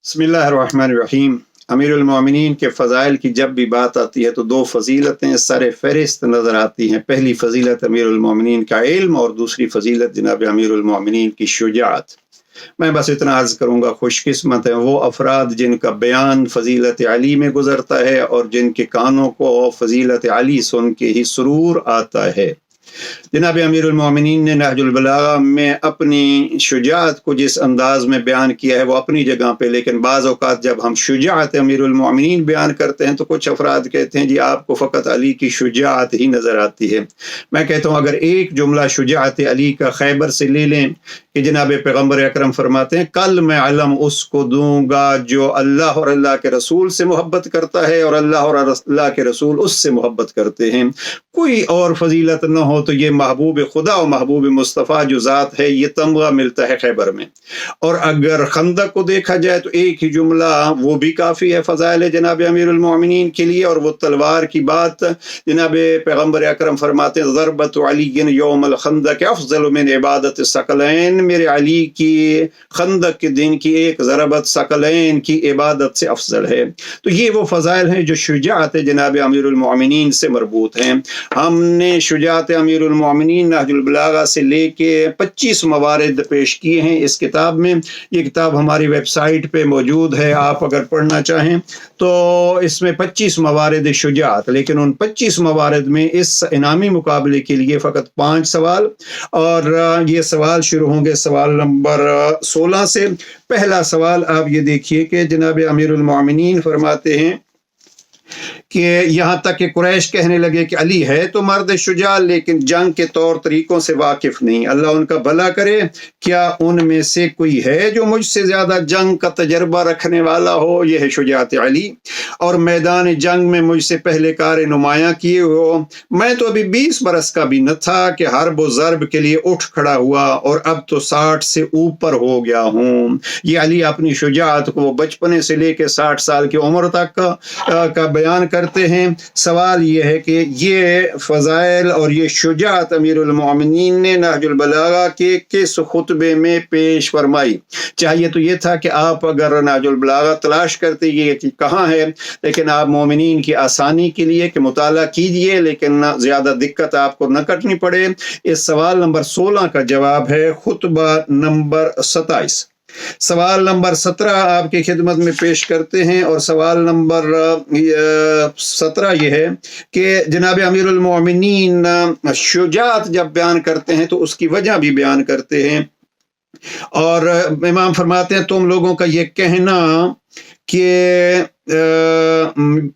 बिस्मिल्लाहिर्रहमानिर्रहीम। अमीरुल मोमिनीन के फ़ज़ाइल की जब भी बात आती है तो दो फजीलतें सर फ़हरिस्त नज़र आती हैं। पहली फजीलत अमीरुल मोमिनीन का इल्म और दूसरी फजीलत जनाब अमीरुल मोमिनीन की शुजाअत। मैं बस इतना अर्ज़ करूँगा, खुशकिस्मत है वो अफराद जिनका बयान फ़जीलत अली में गुज़रता है और जिनके कानों को फ़जीलत अली सुन के ही सुरूर आता है। जनाब अमीरुल मोमिनीन ने नहजुल बलागा में अपनी शुजाअत को जिस अंदाज में बयान किया है वो अपनी जगह पे, लेकिन बाज़ औक़ात जब हम शुजाअत अमीरुल मोमिनीन बयान करते हैं तो कुछ अफराद कहते हैं जी आपको फ़कत अली की शुजाअत ही नज़र आती है। मैं कहता हूँ अगर एक जुमला शुजाअत अली का खैबर से ले लें कि जनाब पैगम्बर अकरम फरमाते हैं कल मैं अलम उसको दूंगा जो अल्लाह और अल्लाह के रसूल से मोहब्बत करता है और अल्लाह और अल्लाह के रसूल उससे मोहब्बत करते हैं। कोई और फजीलत न हो तो ये महबूब खुदा और महबूब मुस्तफ़ा जो ज़ात है ये तमगा मिलता है खैबर में। और अगर खंदक को देखा जाए तो एक ही जुमला वो भी काफ़ी है फ़ज़ाइल जनाब अमीरुल मोमिनीन के लिए, और वो तलवार की बात जनाब पैगम्बर अकरम फरमाते हैं ज़रबत अली यौमल खंदक अफ़ज़ल मिन इबादत सकलैन, मेरे अली की खंदक के दिन की एक ज़रबत सकलैन की इबादत से अफजल है। तो ये वो फ़ज़ाइल हैं जो शुजाअत जनाब अमीरुल मोमिनीन से मरबूत हैं। हमने शुजाअत अमीरुल मोमिनीन नहजुल बलागा से लेके 25 मवारिद पेश किए हैं इस किताब में। ये किताब हमारी वेबसाइट पे मौजूद है, आप अगर पढ़ना चाहें तो इसमें 25 मवारिद शुजाअत, लेकिन उन 25 मवारिद में इस इनामी मुकाबले के लिए फ़कत 5 सवाल, और ये सवाल शुरू होंगे सवाल नंबर 16 से। पहला सवाल आप ये देखिए कि जनाब अमीरुल मोमिनीन फरमाते हैं कि यहाँ तक कि कुरैश कहने लगे कि अली है तो मर्द शुजा लेकिन जंग के तौर तरीकों से वाकिफ नहीं, अल्लाह उनका भला करे, क्या उनमें से कोई है जो मुझसे ज़्यादा जंग का तजर्बा रखने वाला हो? यह है शुजाअत अली। और मैदान जंग में मुझसे पहले कार नुमायाँ किए हो, मैं तो अभी 20 बरस का भी न था कि हर्ब व ज़र्ब के लिए उठ खड़ा हुआ और अब तो 60 से ऊपर हो गया हूँ। ये अली अपनी शुजाअत को बचपने से लेकर 60 साल की उम्र तक का बयान करते हैं। सवाल ये है कि ये फ़ज़ाइल और ये शुजाअत अमीरुल मोमिनीन ने नहजुल बलागा के किस खुतबे में पेश फरमाई? चाहिए तो ये था कि आप अगर नहजुल बलागा तलाश करते ये कि कहाँ है, लेकिन आप मोमिनीन की आसानी के लिए कि मुताला कीजिए लेकिन ज़्यादा दिक्कत आपको न कटनी पड़े। इस सवाल नंबर 16 का जवाब है खुतबा नंबर 27। सवाल नंबर 17 आपकी खिदमत में पेश करते हैं, और सवाल नंबर 17 ये है कि जनाब अमीरुल मोमिनीन शुजाअत जब बयान करते हैं तो उसकी वजह भी बयान करते हैं। और इमाम फरमाते हैं तुम लोगों का ये कहना कि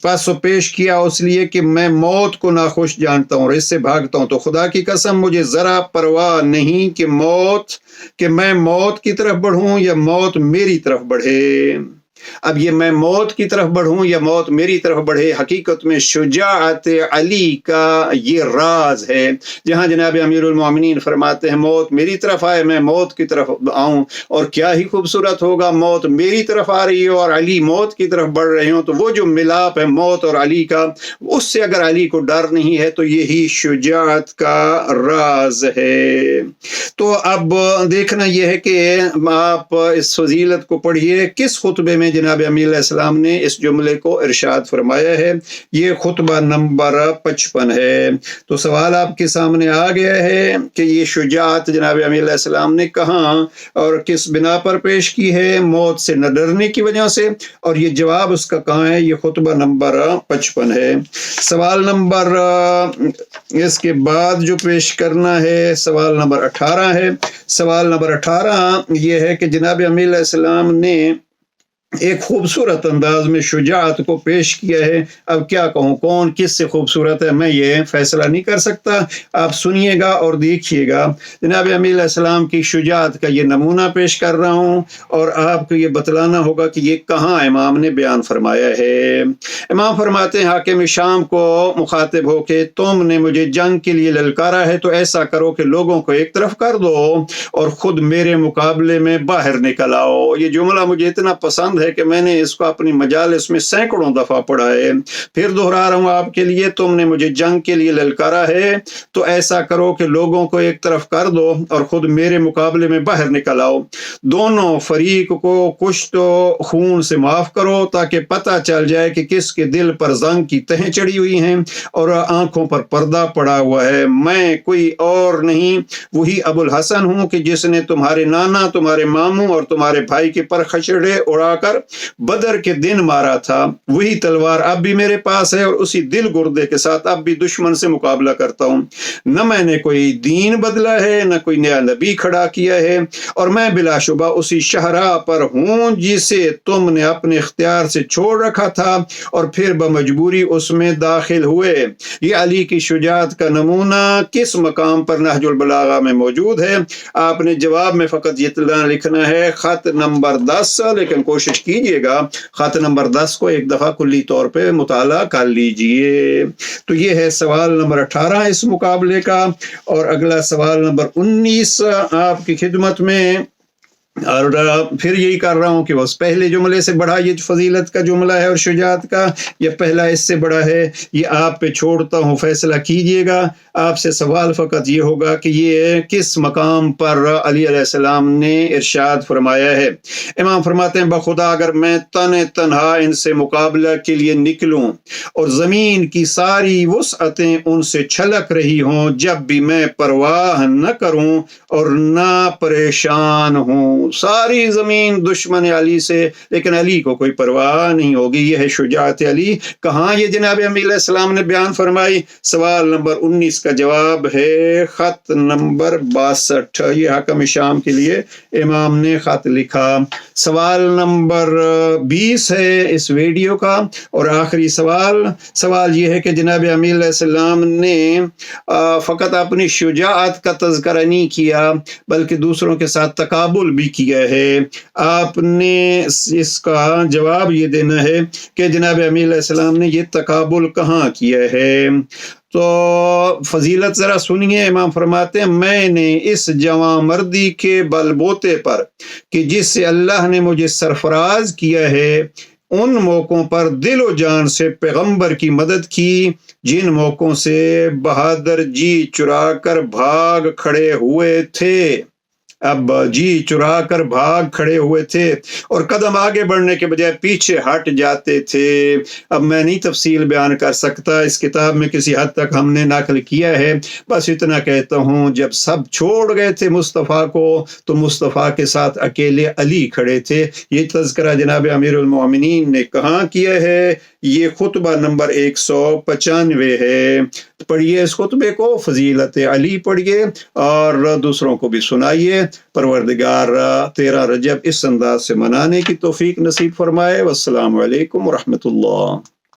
पास पेश किया इसलिए कि मैं मौत को नाखुश जानता हूँ और इससे भागता हूँ, तो खुदा की कसम मुझे ज़रा परवाह नहीं कि मैं मौत की तरफ बढ़ूँ या मौत मेरी तरफ बढ़े। अब ये मैं मौत की तरफ बढ़ूँ या मौत मेरी तरफ बढ़े, हकीकत में शुजाअत अली का ये राज है, जहाँ जनाब अमीरुल मोमिनीन फरमाते हैं मौत मेरी तरफ आए मैं मौत की तरफ आऊँ, और क्या ही खूबसूरत होगा मौत मेरी तरफ आ रही हो और अली मौत की तरफ बढ़ रहे हो। तो वो जो मिलाप है मौत और अली का, उससे अगर अली को डर नहीं है तो यही शुजाअत का राज है। तो अब देखना यह है कि आप इस फजीलत को पढ़िए किस खुतबे में जनाब अमीर इस्लाम ने इस जुमले को इरशाद फरमाया है। ये खुतबा नंबर 55 है। तो सवाल आपके सामने आ गया है कि ये शुजाअत जनाब अमीर इस्लाम ने कहाँ और किस बिना पर पेश की है? मौत से न डरने की वजह से, और ये जवाब उसका कहाँ है? ये खुतबा नंबर 55 है। सवाल नंबर इसके बाद जो पेश करना है सवाल नंबर 18 है। सवाल नंबर 18 ये है कि जनाब अमीर इस्लाम ने एक खूबसूरत अंदाज में शुजाअत को पेश किया है। अब क्या कहूँ कौन किस से खूबसूरत है मैं ये फैसला नहीं कर सकता, आप सुनिएगा और देखिएगा। जनाब अमीर इस्लाम की शुजाअत का ये नमूना पेश कर रहा हूँ और आपको ये बतलाना होगा कि ये कहाँ इमाम ने बयान फरमाया है। इमाम फरमाते हैं हाकिम शाम को मुखातिब हो के तुमने मुझे जंग के लिए ललकारा है तो ऐसा करो कि लोगों को एक तरफ कर दो और ख़ुद मेरे मुकाबले में बाहर निकल आओ। ये जुमला मुझे इतना पसंद ہے کہ میں نے اس کو اپنی مجالس میں سینکڑوں دفعہ پڑھا ہے۔ پھر دہرا رہا ہوں آپ کے لیے، تم نے مجھے جنگ کے لیے للکارا ہے تو ایسا کرو کہ لوگوں کو ایک طرف کر دو اور خود میرے مقابلے میں باہر نکل آؤ، دونوں فریق کو کشت و خون سے معاف کرو تاکہ پتہ چل جائے کہ کس کے دل پر زنگ کی تہیں چڑھی ہوئی ہیں اور آنکھوں پر پردہ پڑا ہوا ہے۔ میں کوئی اور نہیں، وہی ابو الحسن ہوں کہ جس نے تمہارے نانا، تمہارے ماموں اور تمہارے بھائی کے پر خچڑے اڑا کر بدر کے دن مارا تھا۔ وہی تلوار اب بھی میرے پاس ہے اور اسی دل گردے کے ساتھ اب بھی دشمن سے مقابلہ کرتا ہوں۔ نہ میں نے کوئی دین بدلا ہے، نہ کوئی نیا نبی کھڑا کیا ہے، اور میں بلا شبہ اسی شہراء پر ہوں جسے تم نے اپنے اختیار سے چھوڑ رکھا تھا اور پھر بمجبوری اس میں داخل ہوئے۔ یہ علی کی شجاعت کا نمونہ کس مقام پر نہج البلاغہ میں موجود ہے؟ آپ نے جواب میں فقط یہ لکھنا ہے خط نمبر 10، لیکن کوشش کیجئے گا خط نمبر 10 کو ایک دفعہ کلی طور پہ مطالعہ کر لیجئے۔ تو یہ ہے سوال نمبر 18 اس مقابلے کا، اور اگلا سوال نمبر 19 آپ کی خدمت میں، اور پھر یہی کر رہا ہوں کہ اس پہلے جملے سے بڑھا یہ فضیلت کا جملہ ہے اور شجاعت کا، یہ پہلا اس سے بڑا ہے، یہ آپ پہ چھوڑتا ہوں، فیصلہ کیجئے گا۔ آپ سے سوال فقط یہ ہوگا کہ یہ کس مقام پر علی علیہ السلام نے ارشاد فرمایا ہے۔ امام فرماتے ہیں بخدا اگر میں تنہا ان سے مقابلہ کے لیے نکلوں اور زمین کی ساری وسعتیں ان سے چھلک رہی ہوں، جب بھی میں پرواہ نہ کروں اور نہ پریشان ہوں، ساری زمین دشمن علی سے، لیکن علی کو کوئی پرواہ نہیں ہوگی۔ یہ ہے شجاعت علی۔ کہاں یہ جناب امیر علیہ السلام نے بیان فرمائی؟ سوال نمبر 19 کا جواب ہے خط نمبر 62۔ یہ حکم شام کے لیے امام نے خط لکھا۔ سوال نمبر 20 ہے اس ویڈیو کا اور آخری سوال یہ ہے کہ جناب امیر علیہ السلام نے فقط اپنی شجاعت کا تذکرہ نہیں کیا بلکہ دوسروں کے ساتھ تقابل بھی کیا ہے۔ آپ نے اس کا جواب یہ دینا ہے کہ جناب امیر علیہ السلام نے یہ تقابل کہاں کیا ہے۔ تو فضیلت ذرا سنیے، امام فرماتے ہیں میں نے اس جوان مردی کے بل بوتے پر کہ جس سے اللہ نے مجھے سرفراز کیا ہے، ان موقعوں پر دل و جان سے پیغمبر کی مدد کی جن موقعوں سے بہادر جی چرا کر بھاگ کھڑے ہوئے تھے۔ اب جی چرا کر بھاگ کھڑے ہوئے تھے اور قدم آگے بڑھنے کے بجائے پیچھے ہٹ جاتے تھے۔ اب میں نہیں تفصیل بیان کر سکتا، اس کتاب میں کسی حد تک ہم نے نقل کیا ہے، بس اتنا کہتا ہوں جب سب چھوڑ گئے تھے مصطفیٰ کو تو مصطفیٰ کے ساتھ اکیلے علی کھڑے تھے۔ یہ تذکرہ جناب امیر المومنین نے کہاں کیا ہے؟ یہ خطبہ نمبر 195 ہے۔ پڑھیے اس خطبے کو، فضیلت علی پڑھیے اور دوسروں کو بھی سنائیے۔ پروردگار 13 رجب اس انداز سے منانے کی توفیق نصیب فرمائے۔ والسلام علیکم ورحمۃ اللہ۔